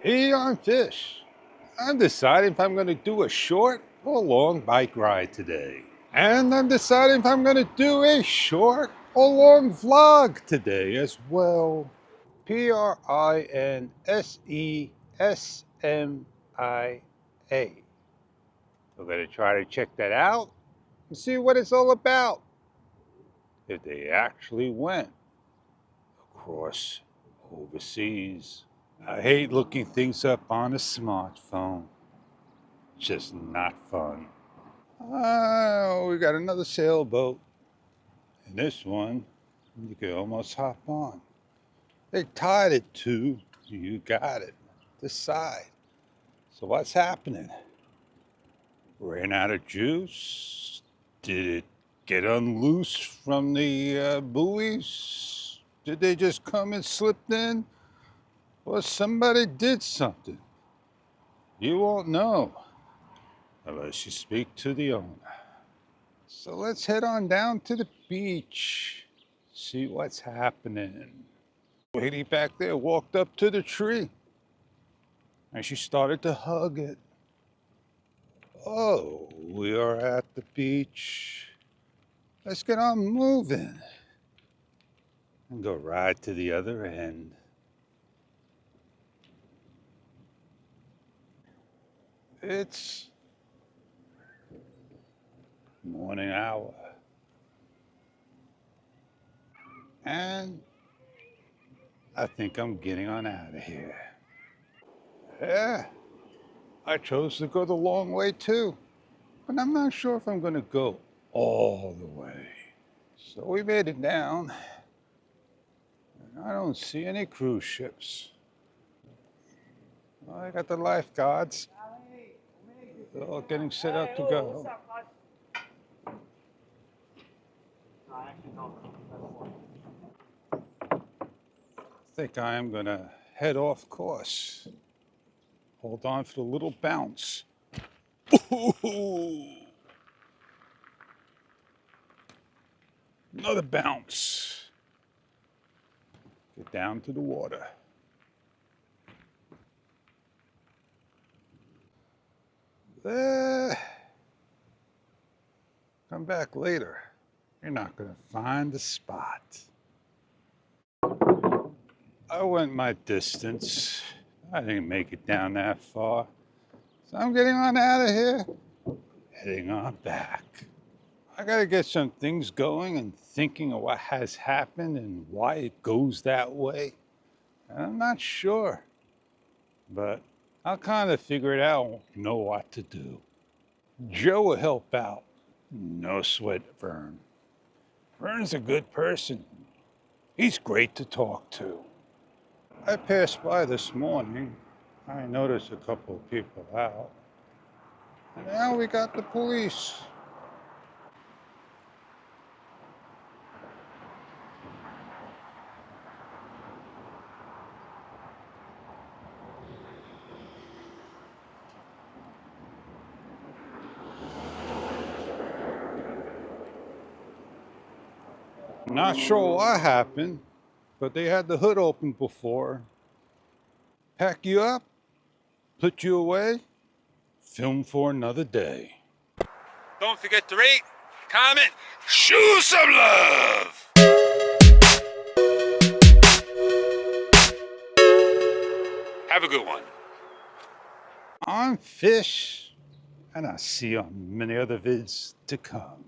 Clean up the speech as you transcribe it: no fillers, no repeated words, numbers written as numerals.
Hey, I'm Fish. I'm deciding if I'm going to do a short or long bike ride today. And I'm deciding if I'm going to do a short or long vlog today as well. Prinsesmia. We're going to try to check that out and see what it's all about. If they actually went across overseas. I hate looking things up on a smartphone. Just not fun. Oh, we got another sailboat. And this one, you can almost hop on. They tied it to, you got it, the side. So what's happening? Ran out of juice? Did it get unloosed from the buoys? Did they just come and slipped in? Or somebody did something? You won't know unless you speak to the owner. So let's head on down to the beach, see what's happening. Lady back there walked up to the tree and she started to hug it. Oh, we are at the beach. Let's get on moving and go right to the other end. It's morning hour. And I think I'm getting on out of here. Yeah, I chose to go the long way too, but I'm not sure if I'm going to go all the way. So we made it down, and I don't see any cruise ships. Well, I got the lifeguards. They're all getting set up to go. I think I am going to head off course. Hold on for the little bounce. Ooh. Another bounce. Get down to the water. Come back later. You're not going to find the spot. I went my distance. I didn't make it down that far. So I'm getting on out of here, heading on back. I gotta get some things going and thinking of what has happened and why it goes that way. And I'm not sure, but I'll kind of figure it out, know what to do. Joe will help out. No sweat, Vern. Vern's a good person. He's great to talk to. I passed by this morning. I noticed a couple of people out. And now we got the police. Not sure what happened, but they had the hood open before. Pack you up, put you away, film for another day. Don't forget to rate, comment, show some love! Have a good one. I'm Fish, and I'll see you on many other vids to come.